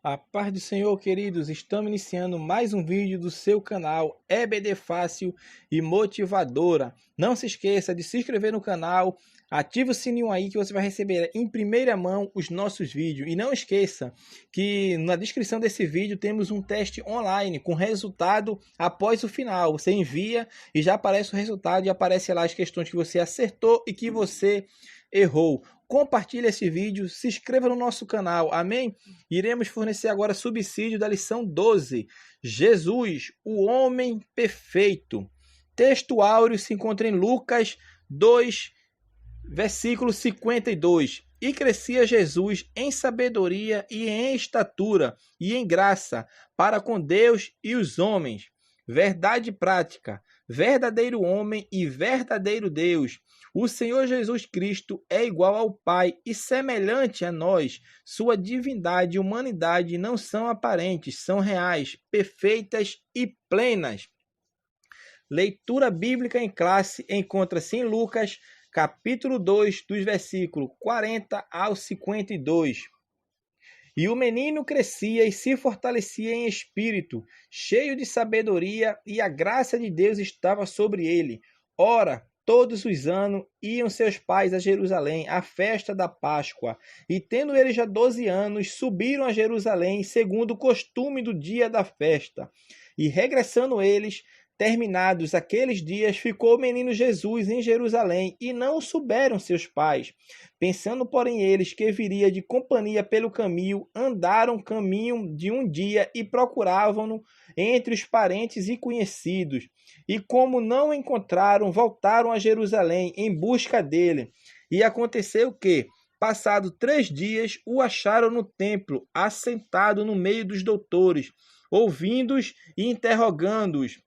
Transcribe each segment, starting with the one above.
A paz do Senhor, queridos, estamos iniciando mais um vídeo do seu canal EBD Fácil e Motivadora. Não se esqueça de se inscrever no canal, ative o sininho aí que você vai receber em primeira mão os nossos vídeos. E não esqueça que na descrição desse vídeo temos um teste online com resultado após o final. Você envia e já aparece o resultado e aparece lá as questões que você acertou e que você errou. Compartilhe esse vídeo, se inscreva no nosso canal, amém? Iremos fornecer agora subsídio da lição 12, Jesus, o homem perfeito. Texto áureo se encontra em Lucas 2, versículo 52. E crescia Jesus em sabedoria e em estatura e em graça para com Deus e os homens. Verdade prática, verdadeiro homem e verdadeiro Deus. O Senhor Jesus Cristo é igual ao Pai e semelhante a nós. Sua divindade e humanidade não são aparentes, são reais, perfeitas e plenas. Leitura bíblica em classe encontra-se em Lucas, capítulo 2, dos versículos 40 ao 52. E o menino crescia e se fortalecia em espírito, cheio de sabedoria, e a graça de Deus estava sobre ele. Ora, todos os anos iam seus pais a Jerusalém, à festa da Páscoa. E tendo eles já 12 anos, subiram a Jerusalém, segundo o costume do dia da festa. E regressando eles, terminados aqueles dias, ficou o menino Jesus em Jerusalém, e não o souberam seus pais. Pensando, porém, eles que viria de companhia pelo caminho, andaram caminho de um dia e procuravam-no entre os parentes e conhecidos. E como não o encontraram, voltaram a Jerusalém em busca dele. E aconteceu que, passado 3 dias, o acharam no templo, assentado no meio dos doutores, ouvindo-os e interrogando-os.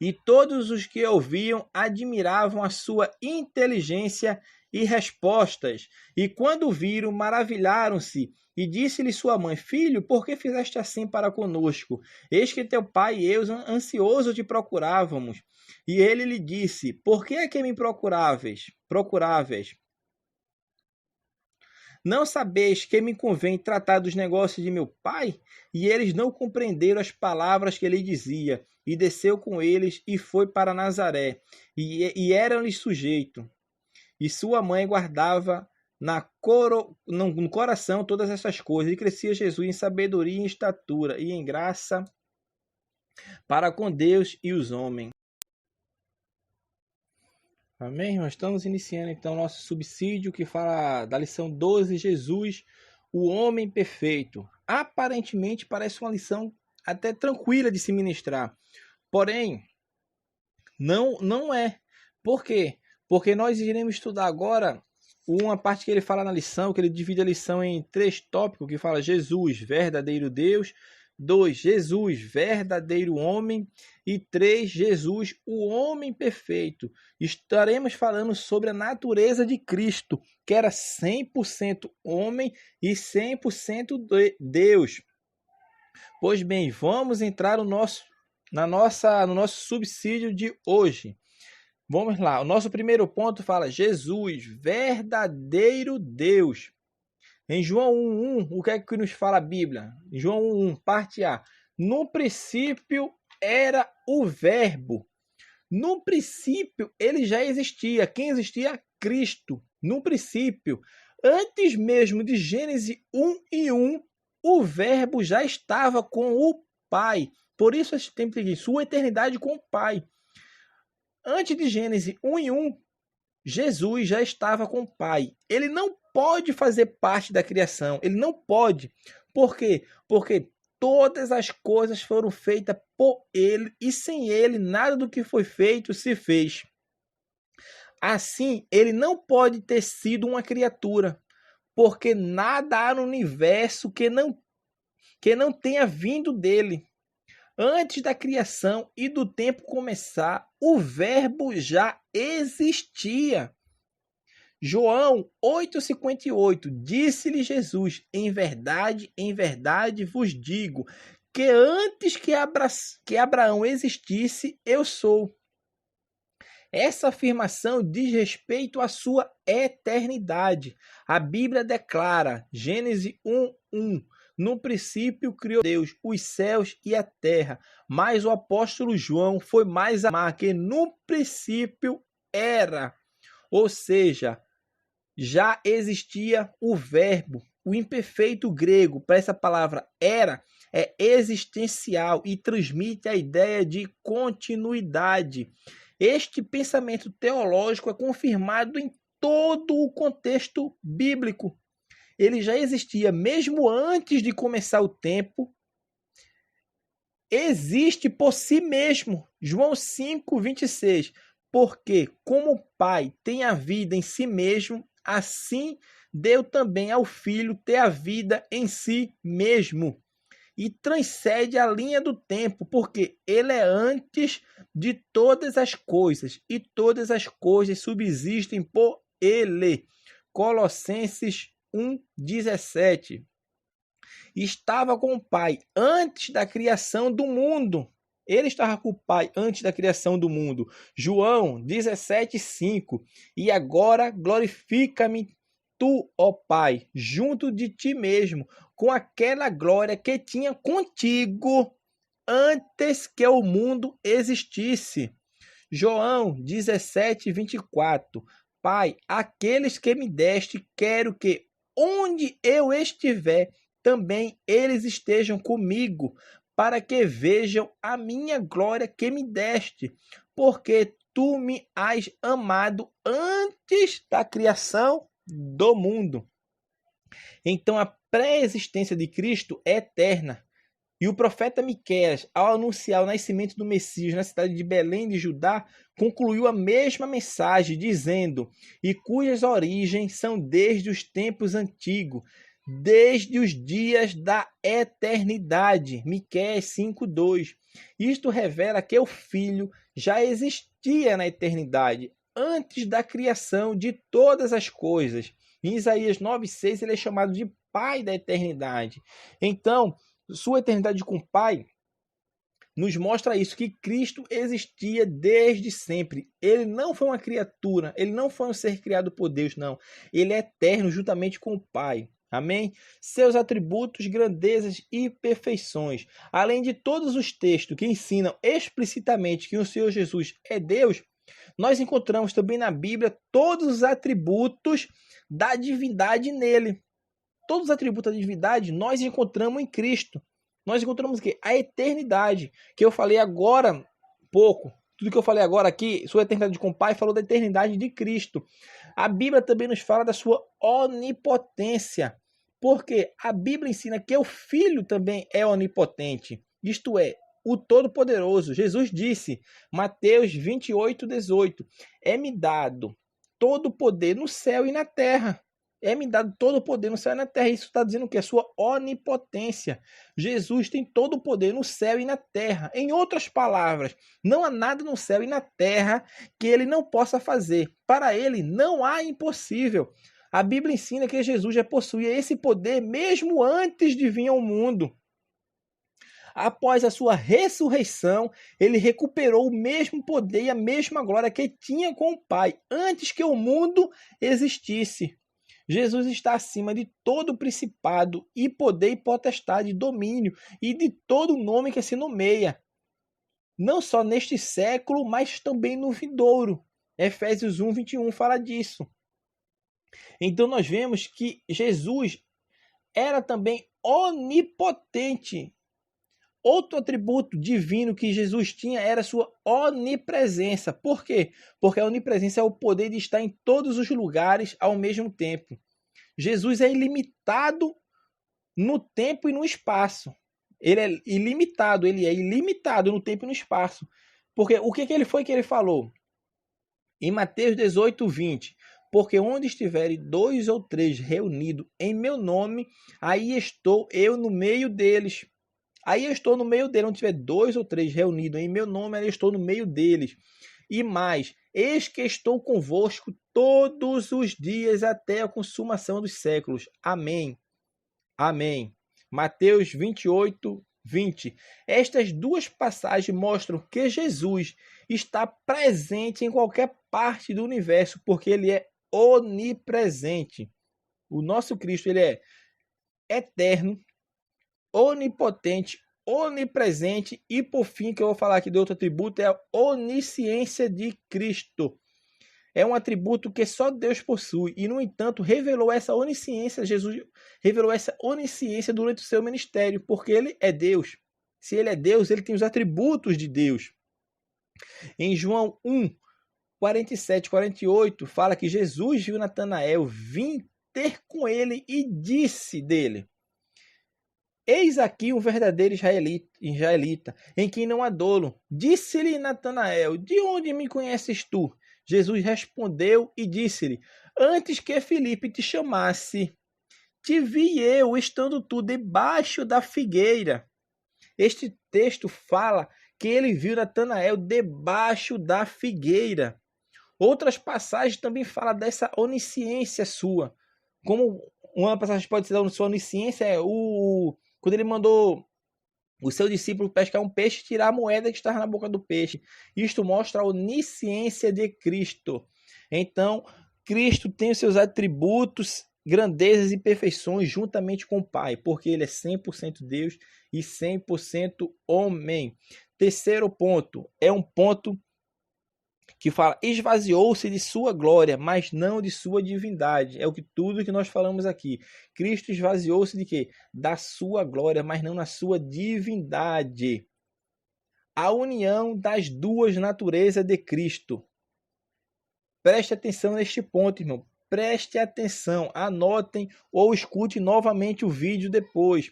E todos os que ouviam admiravam a sua inteligência e respostas. E quando viram, maravilharam-se. E disse-lhe sua mãe: Filho, por que fizeste assim para conosco? Eis que teu pai e eu ansiosos te procurávamos. E ele lhe disse: Por que é que me procuráveis? Não sabeis que me convém tratar dos negócios de meu pai? E eles não compreenderam as palavras que ele dizia. E desceu com eles e foi para Nazaré. E eram-lhes sujeito. E sua mãe guardava no coração todas essas coisas. E crescia Jesus em sabedoria, em estatura e em graça para com Deus e os homens. Amém? Nós estamos iniciando então nosso subsídio que fala da lição 12, Jesus, o homem perfeito. Aparentemente parece uma lição até tranquila de se ministrar. Porém, não é. Por quê? Porque nós iremos estudar agora uma parte que ele fala na lição, que ele divide a lição em 3 tópicos, que fala Jesus, verdadeiro Deus, 2, Jesus, verdadeiro homem, e 3, Jesus, o homem perfeito. Estaremos falando sobre a natureza de Cristo, que era 100% homem e 100% Deus. Pois bem, vamos entrar no nosso subsídio de hoje. Vamos lá, o nosso primeiro ponto fala Jesus, verdadeiro Deus. Em João 1:1, o que é que nos fala a Bíblia? Em João 1:1, parte A. No princípio era o Verbo. No princípio ele já existia. Quem existia? Cristo. No princípio. Antes mesmo de Gênesis 1:1, o Verbo já estava com o Pai. Por isso esse tempo tem sua eternidade com o Pai. Antes de Gênesis 1:1, Jesus já estava com o Pai. Ele não pode fazer parte da criação. Ele não pode. Por quê? Porque todas as coisas foram feitas por ele e sem ele nada do que foi feito se fez. Assim, ele não pode ter sido uma criatura, porque nada há no universo que não tenha vindo dele. Antes da criação e do tempo começar, o Verbo já existia. João 8,58, disse-lhe Jesus, em verdade vos digo, que antes que Abraão existisse, eu sou. Essa afirmação diz respeito à sua eternidade. A Bíblia declara, Gênesis 1:1, No princípio criou Deus os céus e a terra. Mas o apóstolo João foi mais amar que no princípio era. Ou seja, já existia o verbo. O imperfeito grego para essa palavra era é existencial e transmite a ideia de continuidade. Este pensamento teológico é confirmado em todo o contexto bíblico. Ele já existia mesmo antes de começar o tempo. Existe por si mesmo. João 5:26. Porque, como o Pai tem a vida em si mesmo, assim deu também ao Filho ter a vida em si mesmo. E transcende a linha do tempo, porque ele é antes de todas as coisas, e todas as coisas subsistem por ele. Colossenses 1:17. Estava com o Pai antes da criação do mundo. Ele estava com o Pai antes da criação do mundo. João 17:5. E agora glorifica-me tu, ó Pai, junto de ti mesmo, com aquela glória que tinha contigo antes que o mundo existisse. João 17:24. Pai, aqueles que me deste, quero que onde eu estiver, também eles estejam comigo, para que vejam a minha glória que me deste, porque tu me has amado antes da criação do mundo. Então a pré-existência de Cristo é eterna. E o profeta Miqueias, ao anunciar o nascimento do Messias na cidade de Belém de Judá, concluiu a mesma mensagem, dizendo: e cujas origens são desde os tempos antigos, desde os dias da eternidade. Miqueias 5:2. Isto revela que o Filho já existia na eternidade, antes da criação de todas as coisas. Em Isaías 9:6 ele é chamado de Pai da eternidade. Então, sua eternidade com o Pai nos mostra isso, que Cristo existia desde sempre. Ele não foi uma criatura, ele não foi um ser criado por Deus, não. Ele é eterno juntamente com o Pai. Amém? Seus atributos, grandezas e perfeições. Além de todos os textos que ensinam explicitamente que o Senhor Jesus é Deus, nós encontramos também na Bíblia todos os atributos da divindade nele. Todos os atributos da divindade nós encontramos em Cristo. Nós encontramos o quê? A eternidade, que eu falei agora pouco. Tudo que eu falei agora aqui, sua eternidade com o Pai, falou da eternidade de Cristo. A Bíblia também nos fala da sua onipotência, porque a Bíblia ensina que o Filho também é onipotente, isto é, o Todo-Poderoso. Jesus disse, Mateus 28:18, é-me dado todo o poder no céu e na terra. É-me dado todo o poder no céu e na terra. Isso está dizendo o que? A sua onipotência. Jesus tem todo o poder no céu e na terra. Em outras palavras, não há nada no céu e na terra que ele não possa fazer. Para ele, não há impossível. A Bíblia ensina que Jesus já possuía esse poder mesmo antes de vir ao mundo. Após a sua ressurreição, ele recuperou o mesmo poder e a mesma glória que tinha com o Pai antes que o mundo existisse. Jesus está acima de todo principado e poder e potestade, domínio e de todo nome que se nomeia. Não só neste século, mas também no vindouro. Efésios 1:21 fala disso. Então nós vemos que Jesus era também onipotente. Outro atributo divino que Jesus tinha era a sua onipresença. Por quê? Porque a onipresença é o poder de estar em todos os lugares ao mesmo tempo. Jesus é ilimitado no tempo e no espaço. Ele é ilimitado no tempo e no espaço. Porque o que ele foi que ele falou? Em Mateus 18:20, porque onde estiverem 2 ou 3 reunidos em meu nome, aí estou eu no meio deles. Aí eu estou no meio deles. Onde tiver 2 ou 3 reunidos em meu nome, aí eu estou no meio deles. E mais, eis que estou convosco todos os dias até a consumação dos séculos. Amém. Amém. Mateus 28:20. Estas duas passagens mostram que Jesus está presente em qualquer parte do universo, porque ele é onipresente. O nosso Cristo, ele é eterno, onipotente, onipresente e, por fim, que eu vou falar aqui de outro atributo, é a onisciência de Cristo. É um atributo que só Deus possui e, no entanto, revelou essa onisciência, Jesus revelou essa onisciência durante o seu ministério, porque ele é Deus. Se ele é Deus, ele tem os atributos de Deus. Em João 1, 47, 48, fala que Jesus viu Natanael vir ter com ele e disse dele: eis aqui um verdadeiro israelita, em quem não há dolo. Disse-lhe Natanael: de onde me conheces tu? Jesus respondeu e disse-lhe: antes que Filipe te chamasse, te vi eu estando tu debaixo da figueira. Este texto fala que ele viu Natanael debaixo da figueira. Outras passagens também falam dessa onisciência sua. Como uma passagem pode ser da sua onisciência é quando ele mandou o seu discípulo pescar um peixe e tirar a moeda que estava na boca do peixe. Isto mostra a onisciência de Cristo. Então, Cristo tem os seus atributos, grandezas e perfeições juntamente com o Pai, porque ele é 100% Deus e 100% homem. Terceiro ponto, é um ponto que fala: esvaziou-se de sua glória, mas não de sua divindade. É tudo que nós falamos aqui. Cristo esvaziou-se de quê? Da sua glória, mas não na sua divindade. A união das duas naturezas de Cristo. Preste atenção neste ponto, irmão. Preste atenção, anotem ou escute novamente o vídeo depois.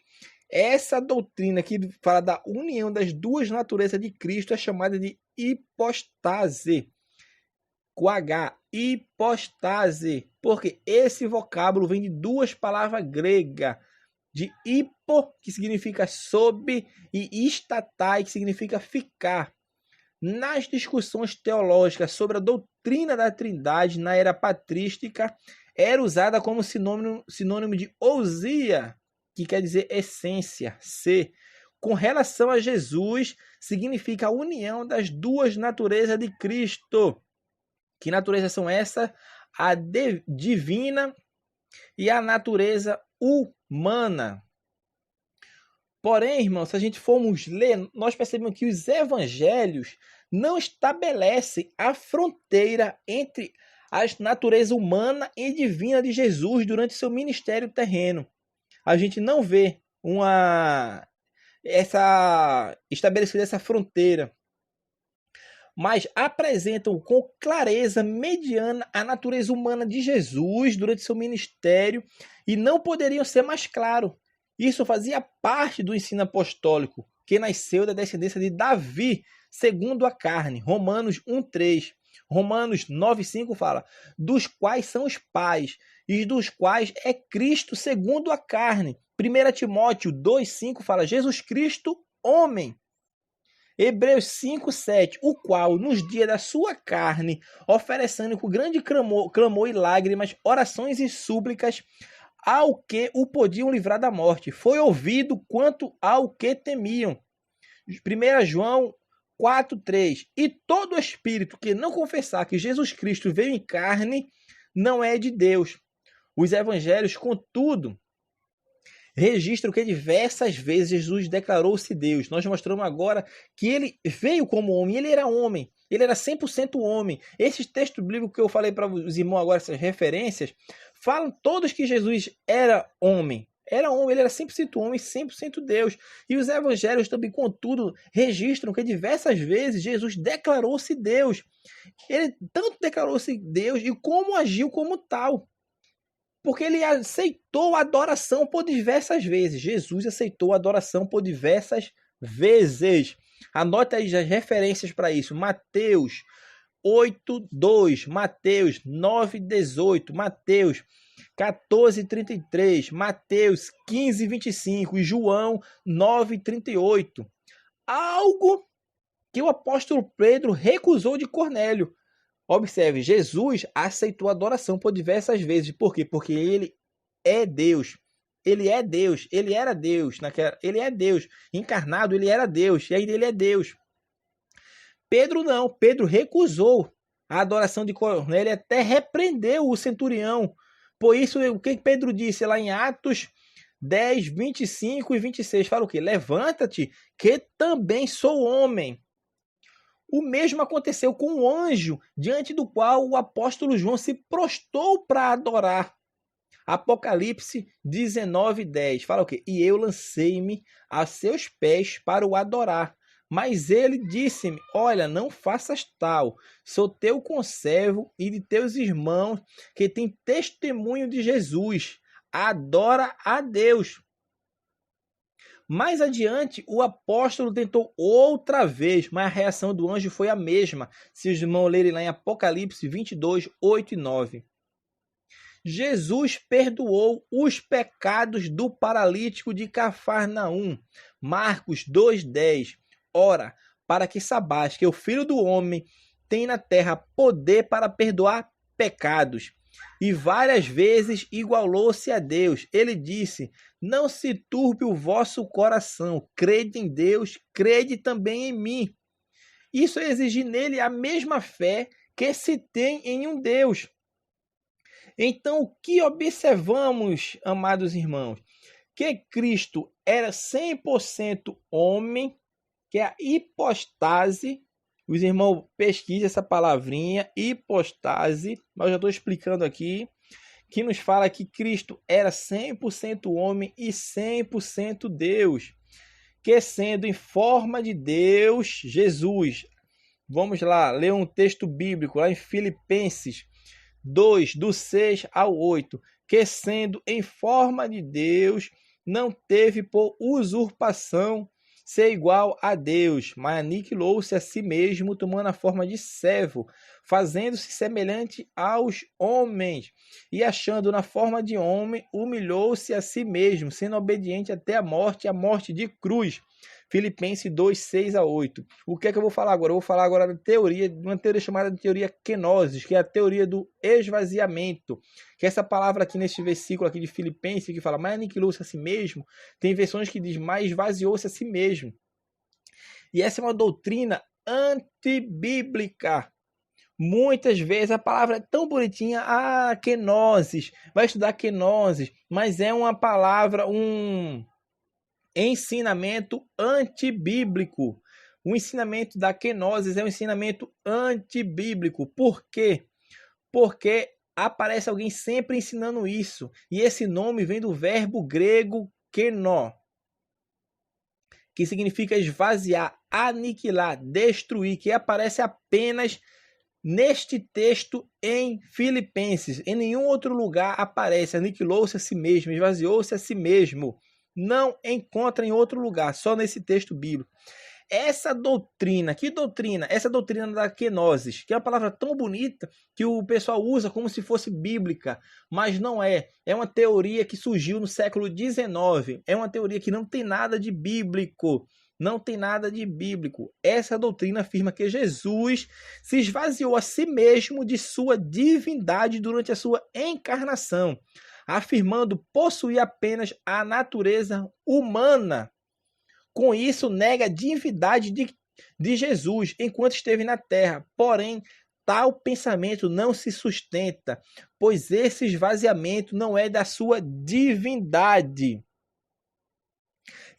Essa doutrina que fala da união das duas naturezas de Cristo é chamada de hipostase. Com H, hipostase, porque esse vocábulo vem de duas palavras gregas, de hipo, que significa sob, e statai, que significa ficar. Nas discussões teológicas sobre a doutrina da Trindade na era patrística, era usada como sinônimo de ousia, que quer dizer essência, ser. Com relação a Jesus, significa a união das duas naturezas de Cristo. Que naturezas são essas? A divina e a natureza humana. Porém, irmãos, se a gente formos ler, nós percebemos que os evangelhos não estabelecem a fronteira entre a natureza humana e divina de Jesus durante seu ministério terreno. A gente não vê estabelecida essa fronteira, mas apresentam com clareza mediana a natureza humana de Jesus durante seu ministério e não poderiam ser mais claros. Isso fazia parte do ensino apostólico, que nasceu da descendência de Davi, segundo a carne. Romanos 1,3. Romanos 9,5 fala: dos quais são os pais, e dos quais é Cristo segundo a carne. 1 Timóteo 2,5 fala: Jesus Cristo, homem. Hebreus 5,7, o qual, nos dias da sua carne, oferecendo com grande clamor e lágrimas, orações e súplicas, ao que o podiam livrar da morte, foi ouvido quanto ao que temiam. 1 João 4,3, e todo espírito que não confessar que Jesus Cristo veio em carne, não é de Deus. Os evangelhos, contudo, registram que diversas vezes Jesus declarou-se Deus. Nós mostramos agora que ele veio como homem, ele era homem, ele era 100% homem. Esses textos bíblicos que eu falei para os irmãos agora, essas referências, falam todos que Jesus era homem. Era homem, ele era 100% homem, 100% Deus. E os evangelhos também, contudo, registram que diversas vezes Jesus declarou-se Deus. Ele tanto declarou-se Deus e como agiu como tal. Porque ele aceitou a adoração por diversas vezes. Jesus aceitou a adoração por diversas vezes. Anote aí as referências para isso. Mateus 8:2, Mateus 9:18, Mateus 14:33, Mateus 15:25 e João 9:38. Algo que o apóstolo Pedro recusou de Cornélio. Observe, Jesus aceitou a adoração por diversas vezes. Por quê? Porque ele é Deus. Ele é Deus. Ele era Deus. Ele é Deus. Encarnado, ele era Deus. E ainda ele é Deus. Pedro não. Pedro recusou a adoração de Cornélio e até repreendeu o centurião. Por isso, o que Pedro disse lá em Atos 10, 25 e 26 fala o quê? Levanta-te, que também sou homem. O mesmo aconteceu com o anjo, diante do qual o apóstolo João se prostrou para adorar. Apocalipse 19, 10. Fala o quê? E eu lancei-me a seus pés para o adorar. Mas ele disse-me, olha, não faças tal. Sou teu conservo e de teus irmãos que têm testemunho de Jesus. Adora a Deus. Mais adiante, o apóstolo tentou outra vez, mas a reação do anjo foi a mesma. Se os irmãos lerem lá em Apocalipse 22, 8 e 9. Jesus perdoou os pecados do paralítico de Cafarnaum. Marcos 2:10. Ora, para que saibais que o Filho do Homem tem na terra poder para perdoar pecados. E várias vezes igualou-se a Deus. Ele disse, não se turbe o vosso coração. Crede em Deus, crede também em mim. Isso exige nele a mesma fé que se tem em um Deus. Então, o que observamos, amados irmãos? Que Cristo era 100% homem, que é a hipostase. Os irmãos pesquisem essa palavrinha, hipostase. Mas eu já estou explicando aqui, que nos fala que Cristo era 100% homem e 100% Deus. Que sendo em forma de Deus, Jesus. Vamos lá, ler um texto bíblico lá em Filipenses 2, do 6 ao 8, que sendo em forma de Deus, não teve por usurpação ser igual a Deus, mas aniquilou-se a si mesmo, tomando a forma de servo, fazendo-se semelhante aos homens, e achando na forma de homem, humilhou-se a si mesmo, sendo obediente até a morte de cruz. Filipenses 2, 6 a 8. O que é que eu vou falar agora? Eu vou falar agora da teoria, uma teoria chamada de teoria kenosis, que é a teoria do esvaziamento. Que essa palavra aqui neste versículo aqui de Filipenses, que fala, mas aniquilou-se a si mesmo, tem versões que diz, mas esvaziou-se a si mesmo. E essa é uma doutrina antibíblica. Muitas vezes a palavra é tão bonitinha, kenosis, vai estudar kenosis, mas é uma palavra, ensinamento antibíblico. O ensinamento da kenosis é um ensinamento antibíblico. Por quê? Porque aparece alguém sempre ensinando isso. E esse nome vem do verbo grego kenó, que significa esvaziar, aniquilar, destruir, que aparece apenas neste texto em Filipenses. Em nenhum outro lugar aparece aniquilou-se a si mesmo, esvaziou-se a si mesmo. Não encontra em outro lugar, só nesse texto bíblico. Essa doutrina, que doutrina? Essa doutrina da kenosis, que é uma palavra tão bonita que o pessoal usa como se fosse bíblica, mas não é. É uma teoria que surgiu no século XIX. É uma teoria que não tem nada de bíblico. Não tem nada de bíblico. Essa doutrina afirma que Jesus se esvaziou a si mesmo de sua divindade durante a sua encarnação, afirmando possuir apenas a natureza humana. Com isso, nega a divindade de Jesus enquanto esteve na terra. Porém, tal pensamento não se sustenta, pois esse esvaziamento não é da sua divindade.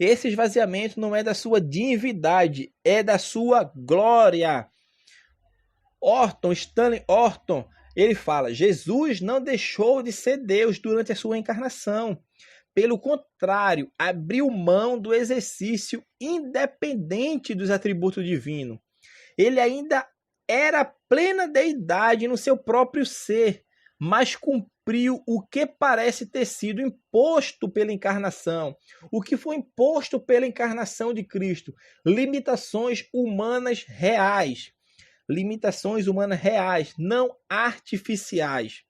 Esse esvaziamento não é da sua divindade, é da sua glória. Stanley Orton, ele fala, Jesus não deixou de ser Deus durante a sua encarnação. Pelo contrário, abriu mão do exercício independente dos atributos divinos. Ele ainda era plena deidade no seu próprio ser, mas cumpriu o que parece ter sido imposto pela encarnação. O que foi imposto pela encarnação de Cristo? Limitações humanas reais. Limitações humanas reais, não artificiais.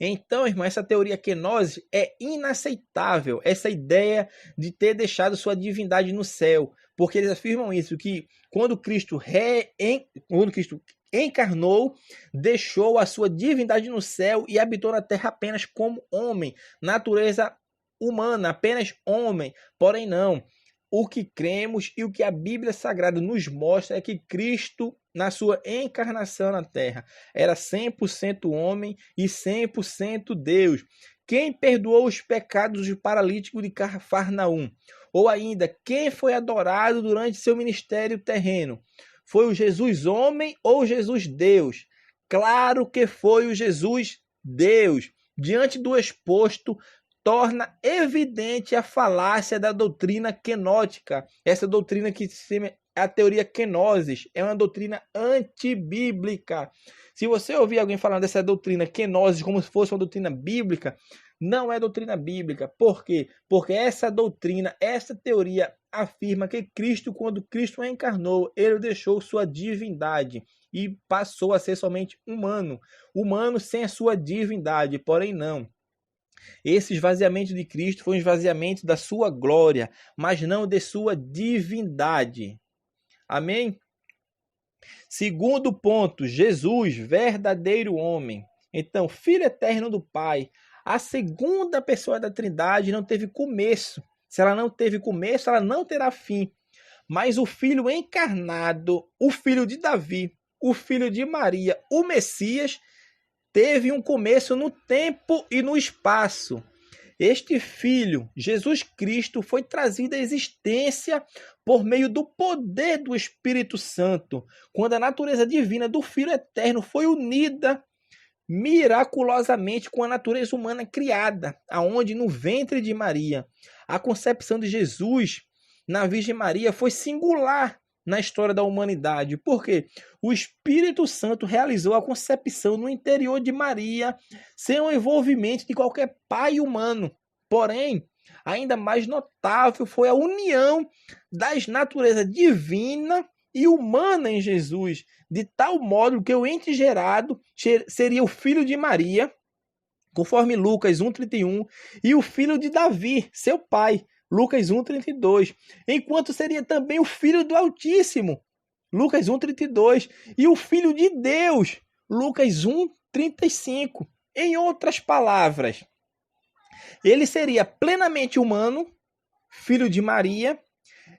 Então, irmão, essa teoria kenosis é inaceitável, essa ideia de ter deixado sua divindade no céu, porque eles afirmam isso, que quando Cristo encarnou, deixou a sua divindade no céu e habitou na terra apenas como homem, natureza humana, apenas homem, porém não. O que cremos e o que a Bíblia Sagrada nos mostra é que Cristo, na sua encarnação na terra, era 100% homem e 100% Deus. Quem perdoou os pecados do paralítico de Cafarnaum? Ou ainda, quem foi adorado durante seu ministério terreno? Foi o Jesus homem ou Jesus Deus? Claro que foi o Jesus Deus. Diante do exposto, torna evidente a falácia da doutrina quenótica. Essa doutrina que é a teoria quenoses, é uma doutrina antibíblica. Se você ouvir alguém falando dessa doutrina quenoses como se fosse uma doutrina bíblica, não é doutrina bíblica. Por quê? Porque essa doutrina, essa teoria afirma que Cristo, quando Cristo encarnou, ele deixou sua divindade e passou a ser somente humano. Humano sem a sua divindade, porém não. Esse esvaziamento de Cristo foi um esvaziamento da sua glória, mas não de sua divindade. Amém? Segundo ponto, Jesus, verdadeiro homem. Então, Filho eterno do Pai. A segunda pessoa da Trindade não teve começo. Se ela não teve começo, ela não terá fim. Mas o Filho encarnado, o Filho de Davi, o Filho de Maria, o Messias, teve um começo no tempo e no espaço. Este Filho, Jesus Cristo, foi trazido à existência por meio do poder do Espírito Santo, quando a natureza divina do Filho eterno foi unida miraculosamente com a natureza humana criada, aonde no ventre de Maria, a concepção de Jesus na Virgem Maria foi singular na história da humanidade. Por quê? O Espírito Santo realizou a concepção no interior de Maria sem o envolvimento de qualquer pai humano. Porém, ainda mais notável foi a união das naturezas divina e humana em Jesus, de tal modo que o ente gerado seria o filho de Maria, conforme Lucas 1,31, e o filho de Davi, seu pai, Lucas 1,32, enquanto seria também o filho do Altíssimo, Lucas 1,32, e o filho de Deus, Lucas 1,35. Em outras palavras, ele seria plenamente humano, filho de Maria,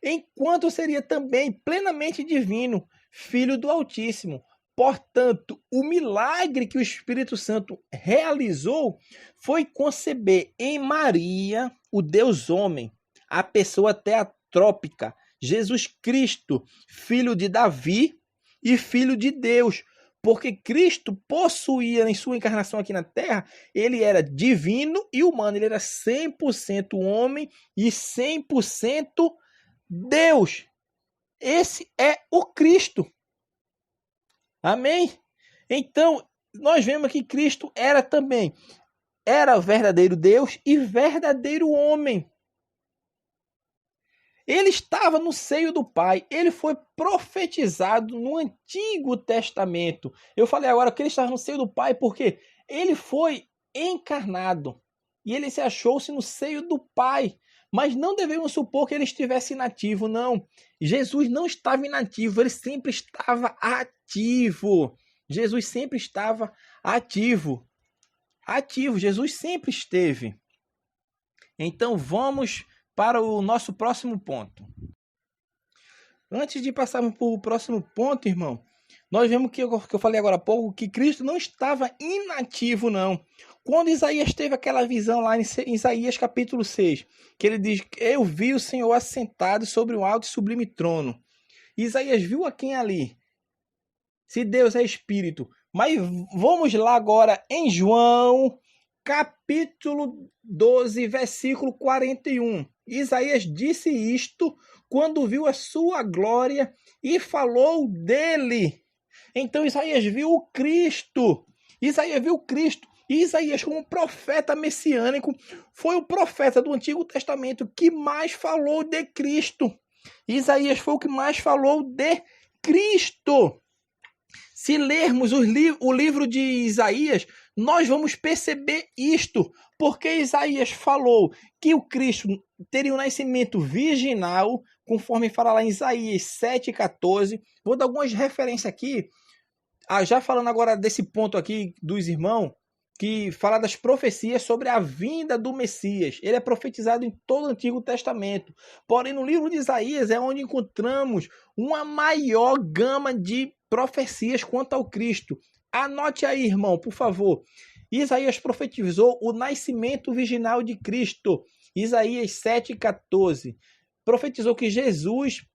enquanto seria também plenamente divino, filho do Altíssimo. Portanto, o milagre que o Espírito Santo realizou foi conceber em Maria o Deus homem, a pessoa teotrópica, Jesus Cristo, filho de Davi e filho de Deus. Porque Cristo possuía em sua encarnação aqui na Terra, ele era divino e humano, ele era 100% homem e 100% Deus. Esse é o Cristo. Amém? Então, nós vemos que Cristo era verdadeiro Deus e verdadeiro homem. Ele estava no seio do Pai. Ele foi profetizado no Antigo Testamento. Eu falei agora que ele estava no seio do Pai porque ele foi encarnado. E ele se achou-se no seio do Pai. Mas não devemos supor que ele estivesse inativo, não. Jesus não estava inativo, ele sempre estava ativo. Jesus sempre estava ativo. Ativo, Jesus sempre esteve. Então vamos para o nosso próximo ponto. Antes de passarmos para o próximo ponto, irmão, nós vemos que eu falei agora há pouco, que Cristo não estava inativo, não. Quando Isaías teve aquela visão lá em Isaías capítulo 6, que ele diz, eu vi o Senhor assentado sobre um alto e sublime trono. Isaías viu a quem ali? Se Deus é Espírito. Mas vamos lá agora em João capítulo 12, versículo 41. Isaías disse isto quando viu a sua glória e falou dele. Então Isaías viu o Cristo. Isaías viu Cristo. E Isaías, como profeta messiânico, foi o profeta do Antigo Testamento que mais falou de Cristo. Isaías foi o que mais falou de Cristo. Se lermos o livro de Isaías, nós vamos perceber isto, porque Isaías falou que o Cristo teria um nascimento virginal, conforme fala lá em Isaías 7,14. Vou dar algumas referências aqui, já falando agora desse ponto aqui dos irmãos, que fala das profecias sobre a vinda do Messias. Ele é profetizado em todo o Antigo Testamento. Porém, no livro de Isaías é onde encontramos uma maior gama de profecias quanto ao Cristo. Anote aí, irmão, por favor. Isaías profetizou o nascimento virginal de Cristo. Isaías 7,14. Profetizou que Jesus,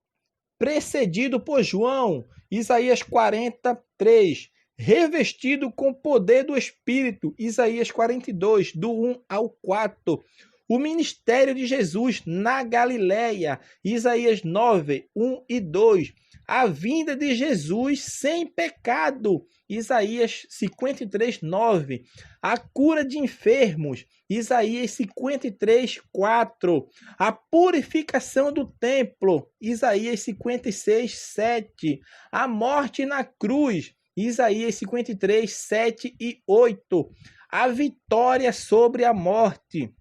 precedido por João. Isaías 43. Revestido com poder do Espírito. Isaías 42, do 1 ao 4. O ministério de Jesus na Galileia. Isaías 9, 1 e 2. A vinda de Jesus sem pecado. Isaías 53, 9. A cura de enfermos. Isaías 53, 4. A purificação do templo. Isaías 56, 7. A morte na cruz. Isaías 53, 7 e 8. A vitória sobre a morte.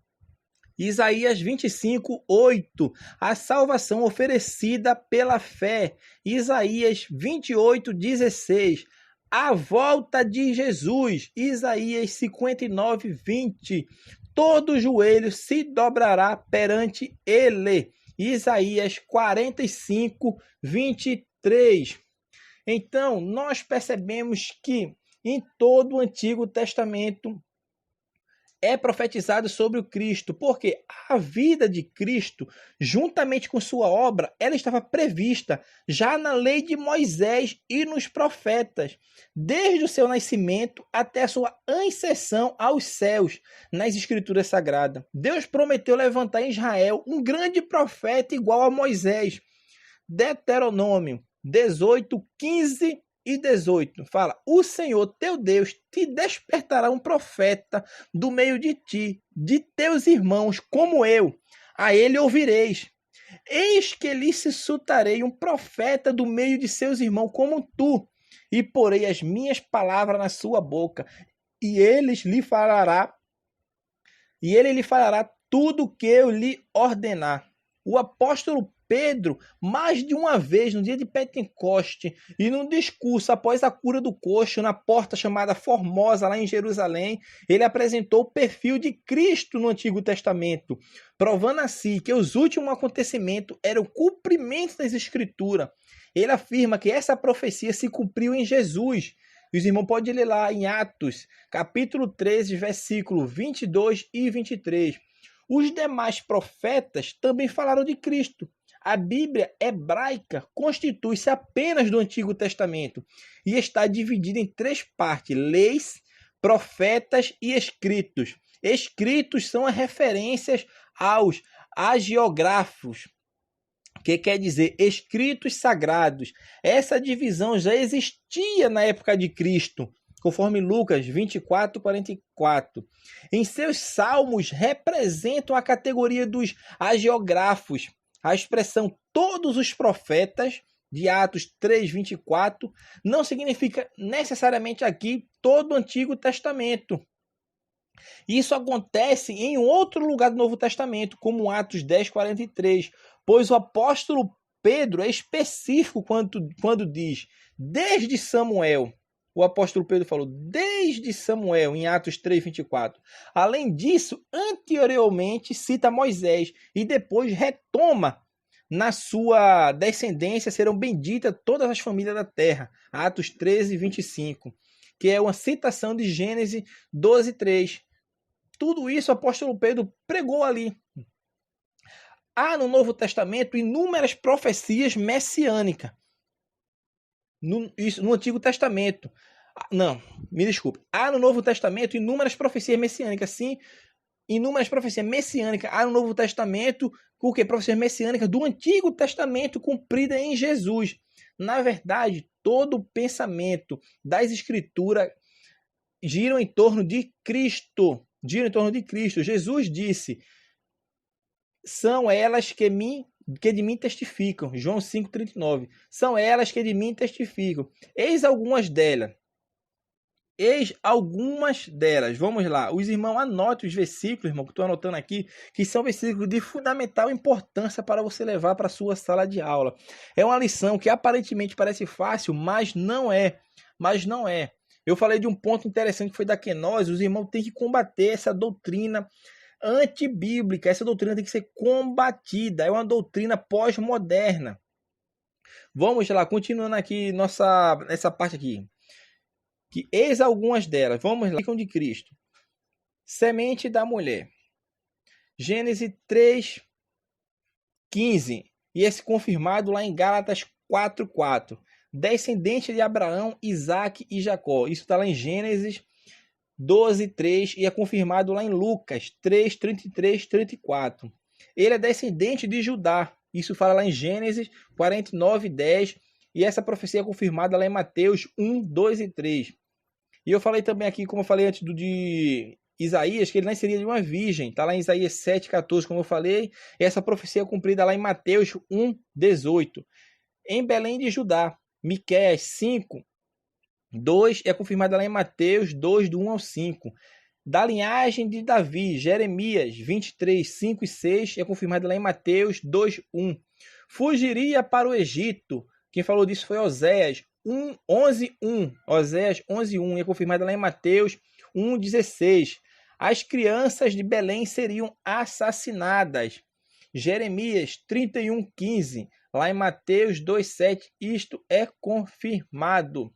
Isaías 25, 8. A salvação oferecida pela fé. Isaías 28, 16. A volta de Jesus. Isaías 59, 20. Todo joelho se dobrará perante ele. Isaías 45, 23. Então, nós percebemos que em todo o Antigo Testamento é profetizado sobre o Cristo, porque a vida de Cristo, juntamente com sua obra, ela estava prevista já na lei de Moisés e nos profetas, desde o seu nascimento até a sua ascensão aos céus, nas Escrituras Sagradas. Deus prometeu levantar em Israel um grande profeta igual a Moisés. Deuteronômio 18, 15 e 18, fala: o Senhor teu Deus te despertará um profeta do meio de ti, de teus irmãos, como eu. A ele ouvireis. Eis que lhe suscitarei um profeta do meio de seus irmãos, como tu, e porei as minhas palavras na sua boca, e ele lhe falará tudo o que eu lhe ordenar. O apóstolo Pedro, mais de uma vez no dia de Pentecoste e num discurso após a cura do coxo na porta chamada Formosa, lá em Jerusalém, ele apresentou o perfil de Cristo no Antigo Testamento, provando assim que os últimos acontecimentos eram o cumprimento das Escrituras. Ele afirma que essa profecia se cumpriu em Jesus. Os irmãos podem ler lá em Atos, capítulo 13, versículo 22 e 23. Os demais profetas também falaram de Cristo. A Bíblia hebraica constitui-se apenas do Antigo Testamento e está dividida em 3 partes: leis, profetas e escritos. Escritos são as referências aos hagiográficos, que quer dizer escritos sagrados. Essa divisão já existia na época de Cristo, conforme Lucas 24, 44. Em seus salmos representam a categoria dos hagiógrafos. A expressão todos os profetas, de Atos 3, 24, não significa necessariamente aqui todo o Antigo Testamento. Isso acontece em outro lugar do Novo Testamento, como Atos 10, 43, pois o apóstolo Pedro é específico quando diz, desde Samuel. O apóstolo Pedro falou, desde Samuel, em Atos 3, 24. Além disso, anteriormente cita Moisés e depois retoma: na sua descendência serão benditas todas as famílias da terra. Atos 13, 25. Que é uma citação de Gênesis 12, 3. Tudo isso o apóstolo Pedro pregou ali. Há no Novo Testamento inúmeras profecias messiânicas. No Antigo Testamento. Não, me desculpe. Há no Novo Testamento inúmeras profecias messiânicas. Sim, inúmeras profecias messiânicas. Há no Novo Testamento, o que? Profecias messiânicas do Antigo Testamento cumprida em Jesus. Na verdade, todo o pensamento das Escrituras gira em torno de Cristo. Gira em torno de Cristo. Jesus disse: são elas que de mim testificam. João 5,39. São elas que de mim testificam. Eis algumas delas. Vamos lá. Os irmãos anotem os versículos, irmão, que estou anotando aqui, que são versículos de fundamental importância para você levar para a sua sala de aula. É uma lição que aparentemente parece fácil, mas não é. Eu falei de um ponto interessante que foi da quenose. Os irmãos têm que combater essa doutrina antibíblica. Essa doutrina tem que ser combatida. É uma doutrina pós-moderna. Vamos lá, continuando aqui nessa parte aqui. Que eis algumas delas. Vamos lá, de Cristo. semente da mulher. Gênesis 3:15. E esse confirmado lá em Gálatas 4:4. Descendente de Abraão, Isaque e Jacó. Isso está lá em Gênesis 12:3 e é confirmado lá em Lucas 3:33, 34. Ele é descendente de Judá. Isso fala lá em Gênesis 49:10 e essa profecia é confirmada lá em Mateus 1, 2 e 3. E eu falei também aqui, como eu falei antes de Isaías, que ele nasceria de uma virgem. Está lá em Isaías 7:14, como eu falei. E essa profecia é cumprida lá em Mateus 1:18. Em Belém de Judá, Miqueias 5:2 é confirmada lá em Mateus 2, do 1 ao 5. Da linhagem de Davi, Jeremias 23:5 e 6 é confirmada lá em Mateus 2:1. Fugiria para o Egito. Quem falou disso foi Oséias 11:1. Oséias 11:1 é confirmada lá em Mateus 1:16. As crianças de Belém seriam assassinadas. Jeremias 31:15. Lá em Mateus 2:7, isto é confirmado.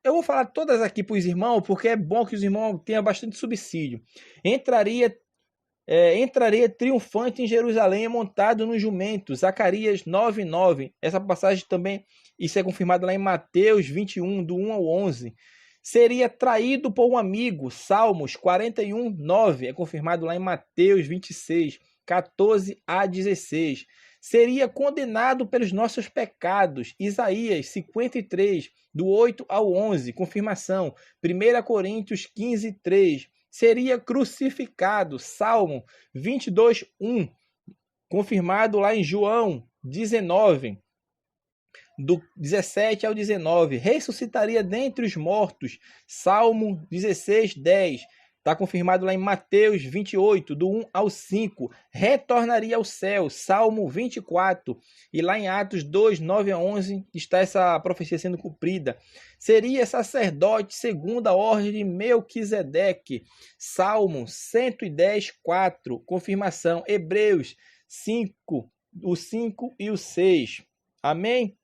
Eu vou falar todas aqui para os irmãos, porque é bom que os irmãos tenham bastante subsídio. Entraria triunfante em Jerusalém, montado no jumento. Zacarias 9:9. Essa passagem também, isso é confirmado lá em Mateus 21, do 1 ao 11. Seria traído por um amigo. Salmos 41:9. É confirmado lá em Mateus 26, 14 a 16. Seria condenado pelos nossos pecados. Isaías 53, do 8 ao 11. Confirmação. 1 Coríntios 15:3. Seria crucificado. Salmo 22:1. Confirmado lá em João 19, do 17 ao 19. Ressuscitaria dentre os mortos. Salmo 16:10. Está confirmado lá em Mateus 28, do 1 ao 5. Retornaria ao céu. Salmo 24. E lá em Atos 2, 9 a 11, está essa profecia sendo cumprida. Seria sacerdote segundo a ordem de Melquisedeque. Salmo 110, 4. Confirmação. Hebreus 5, o 5 e o 6. Amém?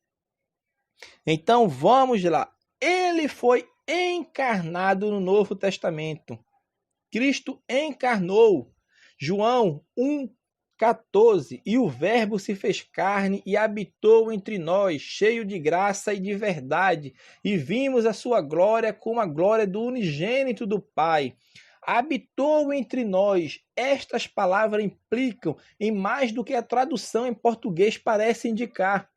Então vamos lá. Ele foi encarnado no Novo Testamento. Cristo encarnou. João 1:14. E o Verbo se fez carne e habitou entre nós, cheio de graça e de verdade. E vimos a sua glória como a glória do unigênito do Pai. Habitou entre nós. Estas palavras implicam em mais do que a tradução em português parece indicar.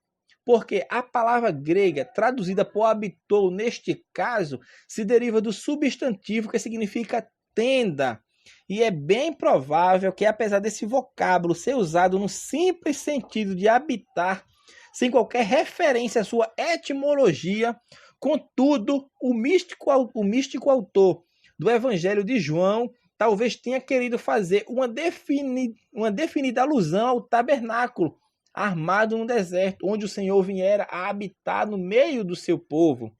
Porque a palavra grega traduzida por habitou, neste caso, se deriva do substantivo que significa tenda. E é bem provável que, apesar desse vocábulo ser usado no simples sentido de habitar, sem qualquer referência à sua etimologia, contudo, o místico autor do Evangelho de João talvez tenha querido fazer uma definida alusão ao tabernáculo armado no deserto, onde o Senhor viera a habitar no meio do seu povo.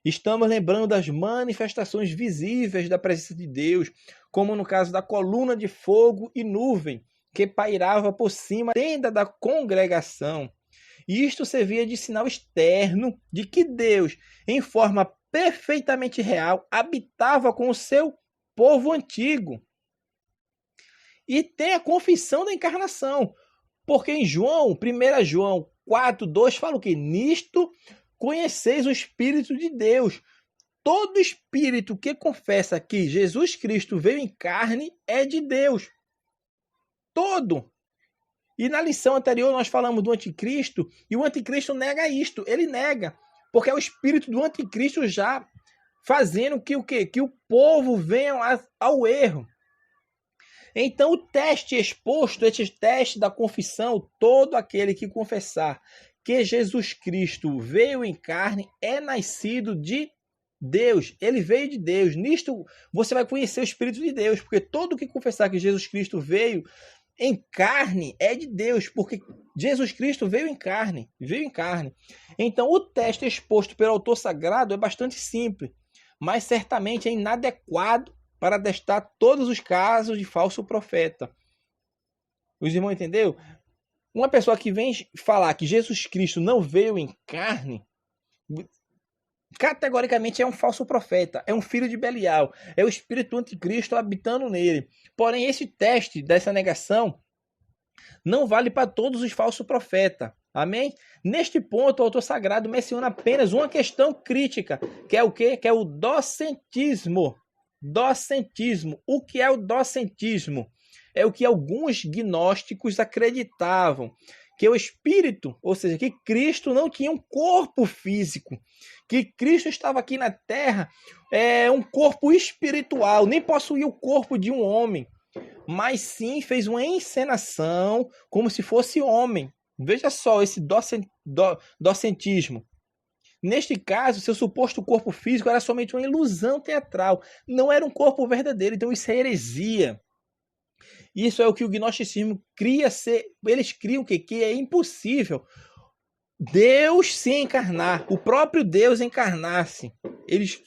Estamos lembrando das manifestações visíveis da presença de Deus, como no caso da coluna de fogo e nuvem que pairava por cima da tenda da congregação. E isto servia de sinal externo de que Deus, em forma perfeitamente real, habitava com o seu povo antigo. E tem a confissão da encarnação, porque em João, 1 João 4:2 fala o que? Nisto conheceis o Espírito de Deus. Todo espírito que confessa que Jesus Cristo veio em carne é de Deus. Todo. E na lição anterior nós falamos do anticristo, e o anticristo nega isto. Ele nega, porque é o espírito do anticristo já fazendo que o quê? Que o povo venha ao erro. Então o teste exposto, esse teste da confissão, todo aquele que confessar que Jesus Cristo veio em carne é nascido de Deus. Ele veio de Deus. Nisto você vai conhecer o Espírito de Deus, porque todo que confessar que Jesus Cristo veio em carne é de Deus, porque Jesus Cristo veio em carne. Então o teste exposto pelo autor sagrado é bastante simples, mas certamente é inadequado para testar todos os casos de falso profeta. Os irmãos entenderam? Uma pessoa que vem falar que Jesus Cristo não veio em carne, categoricamente é um falso profeta, é um filho de Belial, é o espírito anticristo habitando nele. Porém, esse teste dessa negação não vale para todos os falsos profetas. Amém? Neste ponto, o autor sagrado menciona apenas uma questão crítica, que é o quê? Que é o docentismo. Docentismo. O que é o docentismo? É o que alguns gnósticos acreditavam, que o Espírito, ou seja, que Cristo não tinha um corpo físico, que Cristo estava aqui na Terra, um corpo espiritual, nem possuía o corpo de um homem, mas sim fez uma encenação como se fosse homem. Veja só esse docentismo. Neste caso, seu suposto corpo físico era somente uma ilusão teatral, não era um corpo verdadeiro, então isso é heresia. Isso é o que o gnosticismo cria ser. Eles criam que é impossível Deus se encarnar, o próprio Deus encarnar-se. Eles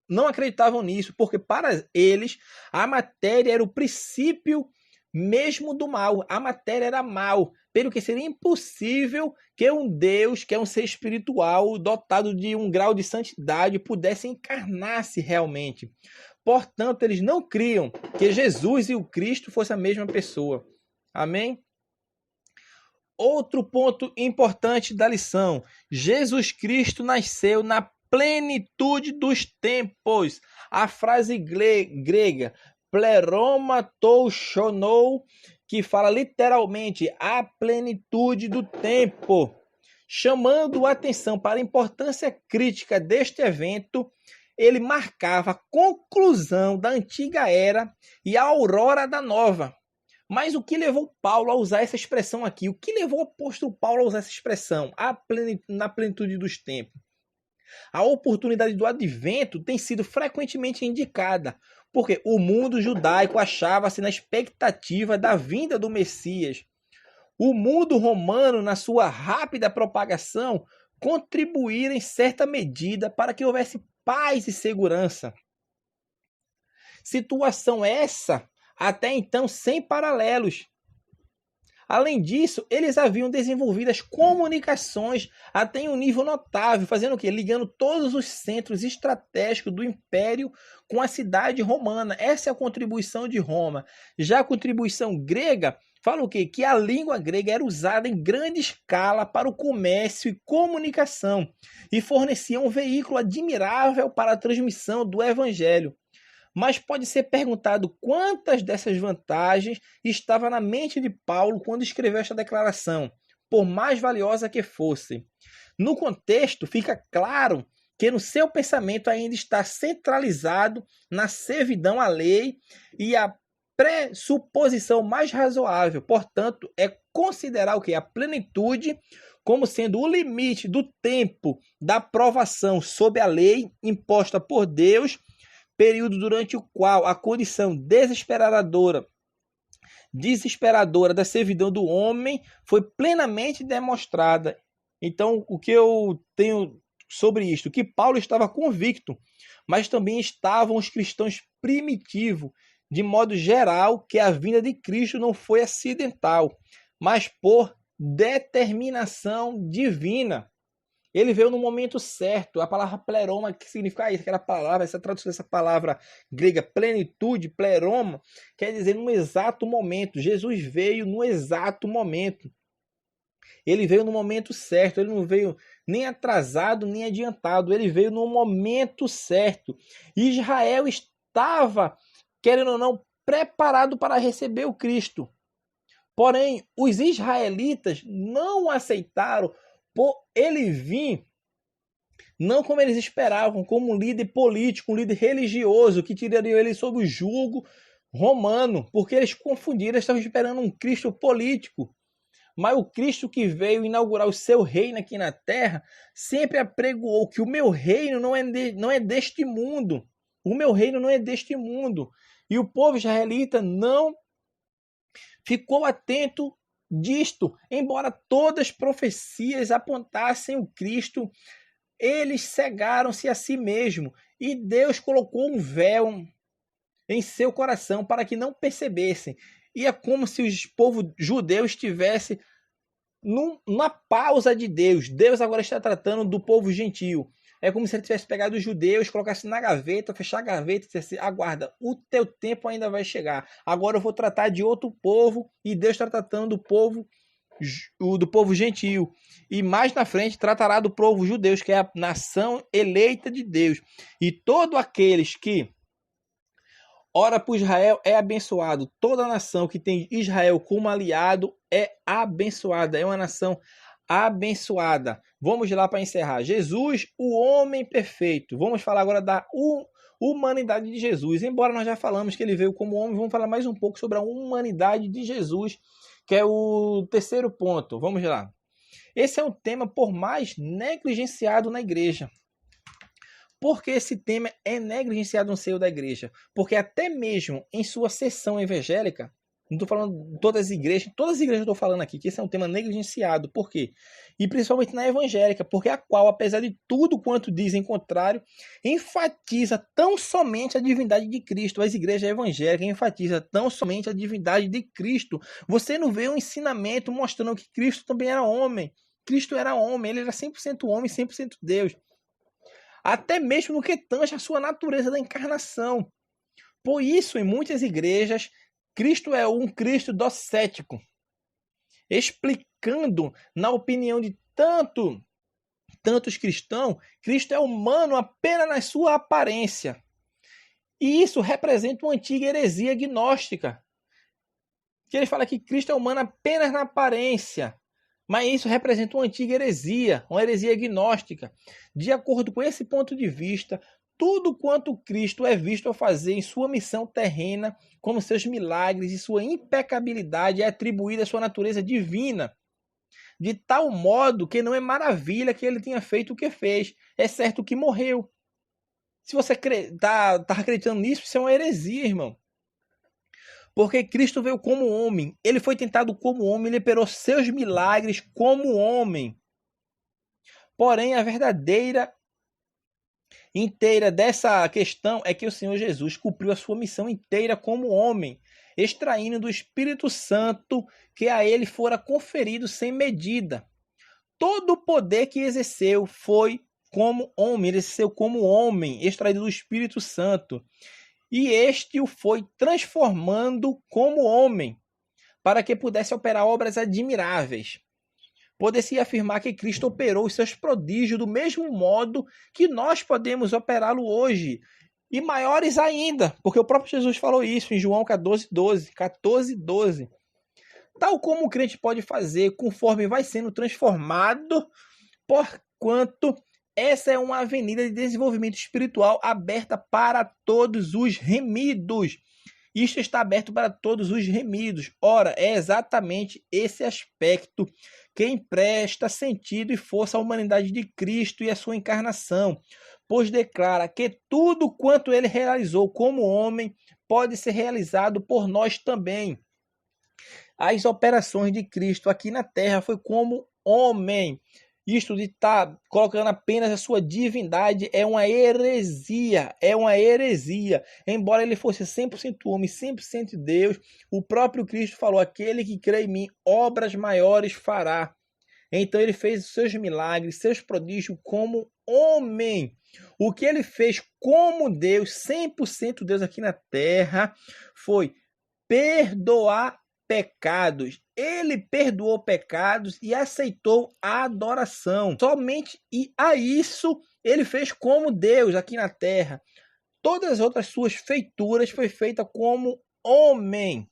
não acreditavam nisso, porque para eles a matéria era o princípio mesmo do mal. A matéria era mal, pelo que seria impossível que um Deus, que é um ser espiritual, dotado de um grau de santidade, pudesse encarnar-se realmente. Portanto, eles não criam que Jesus e o Cristo fossem a mesma pessoa. Amém? Outro ponto importante da lição: Jesus Cristo nasceu na plenitude dos tempos. A frase grega pleroma tou chonou, que fala literalmente a plenitude do tempo, chamando a atenção para a importância crítica deste evento. Ele marcava a conclusão da antiga era e a aurora da nova. Mas o que levou Paulo a usar essa expressão aqui? O que levou o apóstolo Paulo a usar essa expressão? Na plenitude dos tempos. A oportunidade do advento tem sido frequentemente indicada, porque o mundo judaico achava-se na expectativa da vinda do Messias. O mundo romano, na sua rápida propagação, contribuíram em certa medida para que houvesse paz e segurança. Situação essa, até então, sem paralelos. Além disso, eles haviam desenvolvido as comunicações até em um nível notável, fazendo o quê? Ligando todos os centros estratégicos do Império com a cidade romana. Essa é a contribuição de Roma. Já a contribuição grega fala o quê? Que a língua grega era usada em grande escala para o comércio e comunicação e fornecia um veículo admirável para a transmissão do evangelho. Mas pode ser perguntado quantas dessas vantagens estavam na mente de Paulo quando escreveu esta declaração, por mais valiosa que fosse. No contexto, fica claro que no seu pensamento ainda está centralizado na servidão à lei e a pressuposição mais razoável, portanto, é considerar o que? A plenitude como sendo o limite do tempo da provação sob a lei imposta por Deus, período durante o qual a condição desesperadora da servidão do homem foi plenamente demonstrada. Então, o que eu tenho sobre isto? Que Paulo estava convicto, mas também estavam os cristãos primitivos, de modo geral, que a vinda de Cristo não foi acidental, mas por determinação divina. Ele veio no momento certo. A palavra pleroma, que significa isso, aquela palavra, essa tradução dessa palavra grega, plenitude, pleroma, quer dizer no exato momento. Jesus veio no exato momento. Ele veio no momento certo, ele não veio nem atrasado, nem adiantado. Ele veio no momento certo. Israel estava, querendo ou não, preparado para receber o Cristo. Porém, os israelitas não aceitaram por ele vir, não como eles esperavam, como um líder político, um líder religioso, que tiraria ele sob o jugo romano, porque eles confundiram, eles estavam esperando um Cristo político. Mas o Cristo que veio inaugurar o seu reino aqui na terra, sempre apregoou que o meu reino não é deste mundo. O meu reino não é deste mundo. E o povo israelita não ficou atento disto, embora todas as profecias apontassem o Cristo, eles cegaram-se a si mesmo e Deus colocou um véu em seu coração para que não percebessem. E é como se o povo judeu estivesse numa pausa de Deus. Deus agora está tratando do povo gentio. É como se ele tivesse pegado os judeus, colocasse na gaveta, fechar a gaveta e dissesse: aguarda, o teu tempo ainda vai chegar. Agora eu vou tratar de outro povo, e Deus está tratando do povo gentil. E mais na frente tratará do povo judeu, que é a nação eleita de Deus. E todos aqueles que ora por Israel é abençoado. Toda nação que tem Israel como aliado é abençoada. É uma nação abençoada. Vamos lá para encerrar. Jesus, o homem perfeito. Vamos falar agora da humanidade de Jesus. Embora nós já falamos que ele veio como homem, vamos falar mais um pouco sobre a humanidade de Jesus, que é o terceiro ponto. Vamos lá. Esse é um tema por mais negligenciado na igreja. Por que esse tema é negligenciado no seio da igreja? Porque até mesmo em sua sessão evangélica, não estou falando de todas as igrejas eu estou falando aqui, que esse é um tema negligenciado. Por quê? E principalmente na evangélica, porque a qual, apesar de tudo quanto dizem contrário, enfatiza tão somente a divindade de Cristo. As igrejas evangélicas enfatizam tão somente a divindade de Cristo. Você não vê um ensinamento mostrando que Cristo também era homem. Cristo era homem, ele era 100% homem, 100% Deus. Até mesmo no que tange a sua natureza da encarnação. Por isso, em muitas igrejas, Cristo é um Cristo docético, explicando, na opinião de tantos cristãos, Cristo é humano apenas na sua aparência. E isso representa uma antiga heresia gnóstica, que ele fala que Cristo é humano apenas na aparência. Mas isso representa uma antiga heresia, uma heresia gnóstica. De acordo com esse ponto de vista, tudo quanto Cristo é visto a fazer em sua missão terrena, como seus milagres e sua impecabilidade, é atribuída à sua natureza divina. De tal modo que não é maravilha que ele tenha feito o que fez, é certo que morreu. Se você está acreditando nisso, isso é uma heresia, irmão. Porque Cristo veio como homem, ele foi tentado como homem, ele operou seus milagres como homem. Porém, a verdadeira inteira dessa questão é que o Senhor Jesus cumpriu a sua missão inteira como homem, extraindo do Espírito Santo que a ele fora conferido sem medida. Todo o poder que exerceu foi como homem, ele exerceu como homem, extraído do Espírito Santo. E este o foi transformando como homem, para que pudesse operar obras admiráveis. Pode-se afirmar que Cristo operou os seus prodígios do mesmo modo que nós podemos operá-lo hoje, e maiores ainda, porque o próprio Jesus falou isso em João 14:12. Tal como o crente pode fazer conforme vai sendo transformado, porquanto essa é uma avenida de desenvolvimento espiritual aberta para todos os remidos. Isto está aberto para todos os remidos. Ora, é exatamente esse aspecto que empresta sentido e força à humanidade de Cristo e à sua encarnação, pois declara que tudo quanto ele realizou como homem pode ser realizado por nós também. As operações de Cristo aqui na terra foi como homem. Isto de estar colocando apenas a sua divindade é uma heresia, Embora ele fosse 100% homem, 100% Deus, o próprio Cristo falou: aquele que crê em mim, obras maiores fará. Então ele fez os seus milagres, seus prodígios como homem. O que ele fez como Deus, 100% Deus aqui na terra, foi perdoar pecados. Ele perdoou pecados e aceitou a adoração. Somente e a isso ele fez como Deus aqui na terra. Todas as outras suas feituras foi feita como homem.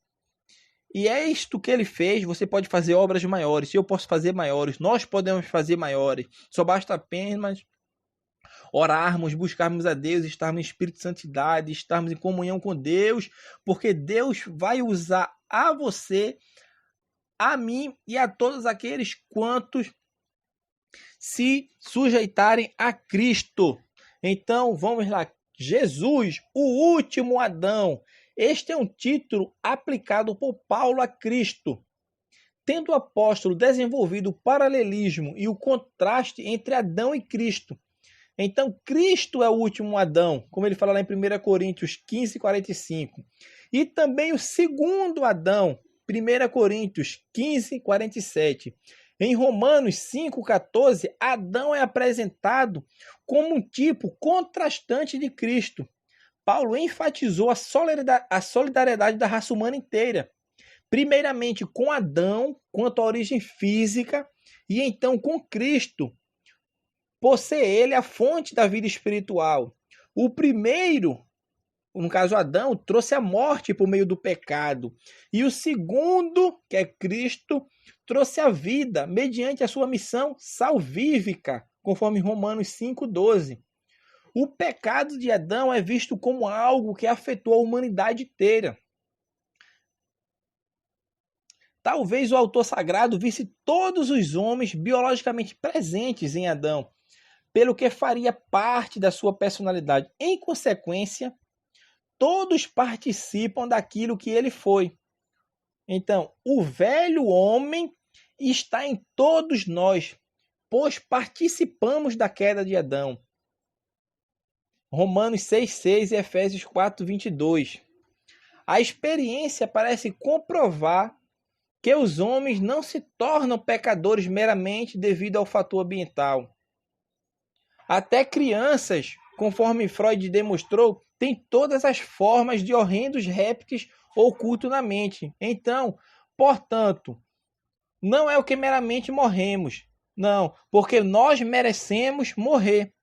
E é isto que ele fez. Você pode fazer obras maiores, eu posso fazer maiores, nós podemos fazer maiores. Só basta apenas orarmos, buscarmos a Deus, estarmos em espírito de santidade, estarmos em comunhão com Deus, porque Deus vai usar a você, a mim e a todos aqueles quantos se sujeitarem a Cristo. Então, vamos lá. Jesus, o último Adão. Este é um título aplicado por Paulo a Cristo. Tendo o apóstolo desenvolvido o paralelismo e o contraste entre Adão e Cristo. Então, Cristo é o último Adão, como ele fala lá em 1 Coríntios 15:45. E também o segundo Adão, 1 Coríntios 15:47. Em Romanos 5,14, Adão é apresentado como um tipo contrastante de Cristo. Paulo enfatizou a solidariedade da raça humana inteira. Primeiramente com Adão, quanto à origem física, e então com Cristo, por ser ele a fonte da vida espiritual. O primeiro, no caso Adão, trouxe a morte por meio do pecado. E o segundo, que é Cristo, trouxe a vida mediante a sua missão salvífica, conforme Romanos 5,12. O pecado de Adão é visto como algo que afetou a humanidade inteira. Talvez o autor sagrado visse todos os homens biologicamente presentes em Adão, pelo que faria parte da sua personalidade. Em consequência, todos participam daquilo que ele foi. Então, o velho homem está em todos nós, pois participamos da queda de Adão. Romanos 6,6 e Efésios 4,22. A experiência parece comprovar que os homens não se tornam pecadores meramente devido ao fator ambiental. Até crianças, conforme Freud demonstrou, têm todas as formas de horrendos répteis ocultos na mente. Então, portanto, não é o que meramente morremos. Não, porque nós merecemos morrer.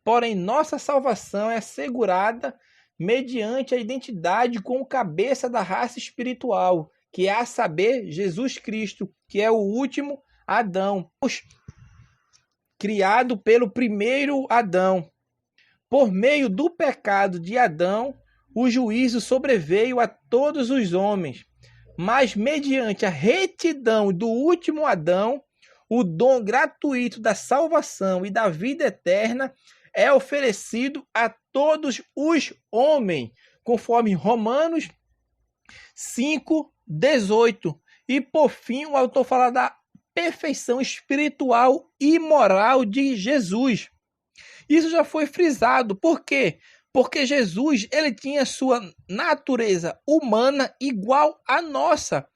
Porém, nossa salvação é assegurada mediante a identidade como cabeça da raça espiritual, que é a saber, Jesus Cristo, que é o último Adão, criado pelo primeiro Adão. Por meio do pecado de Adão, o juízo sobreveio a todos os homens, mas mediante a retidão do último Adão, o dom gratuito da salvação e da vida eterna é oferecido a todos os homens, conforme Romanos 5,18. E por fim, o autor fala da perfeição espiritual e moral de Jesus. Isso já foi frisado. Por quê? Porque Jesus, ele tinha sua natureza humana igual à nossa.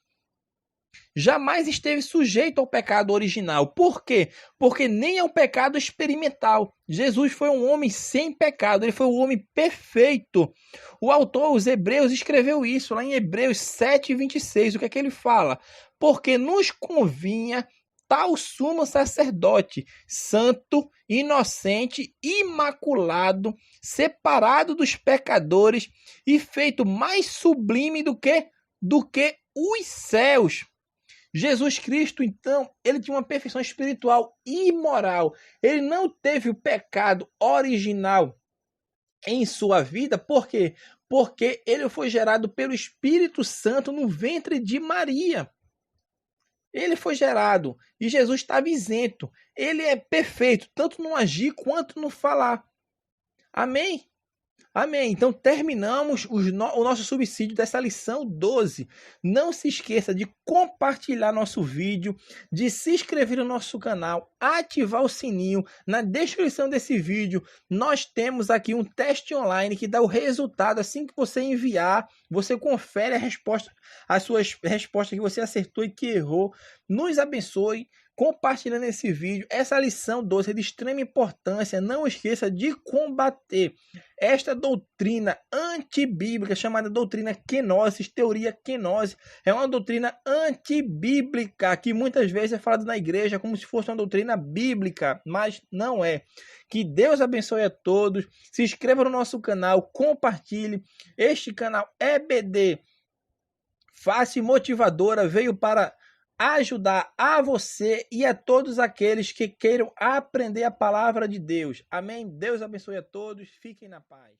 Jamais esteve sujeito ao pecado original. Por quê? Porque nem é um pecado experimental. Jesus foi um homem sem pecado, ele foi um homem perfeito. O autor, os Hebreus, escreveu isso lá em Hebreus 7,26. O que é que ele fala? Porque nos convinha tal sumo sacerdote, santo, inocente, imaculado, separado dos pecadores e feito mais sublime do que os céus. Jesus Cristo, então, ele tinha uma perfeição espiritual e moral. Ele não teve o pecado original em sua vida. Por quê? Porque ele foi gerado pelo Espírito Santo no ventre de Maria. Ele foi gerado e Jesus estava isento. Ele é perfeito, tanto no agir quanto no falar. Amém? Amém. Então terminamos o nosso subsídio dessa lição 12. Não se esqueça de compartilhar nosso vídeo, de se inscrever no nosso canal, ativar o sininho. Na descrição desse vídeo nós temos aqui um teste online que dá o resultado. Assim que você enviar, você confere a resposta, as suas respostas que você acertou e que errou. Nos abençoe. Compartilhando esse vídeo, essa lição 12 é de extrema importância. Não esqueça de combater esta doutrina antibíblica chamada doutrina kenosis, teoria kenosis. É uma doutrina antibíblica que muitas vezes é falada na igreja como se fosse uma doutrina bíblica, mas não é. Que Deus abençoe a todos. Se inscreva no nosso canal, compartilhe. Este canal EBD Fácil e Motivadora veio para ajudar a você e a todos aqueles que queiram aprender a palavra de Deus. Amém? Deus abençoe a todos. Fiquem na paz.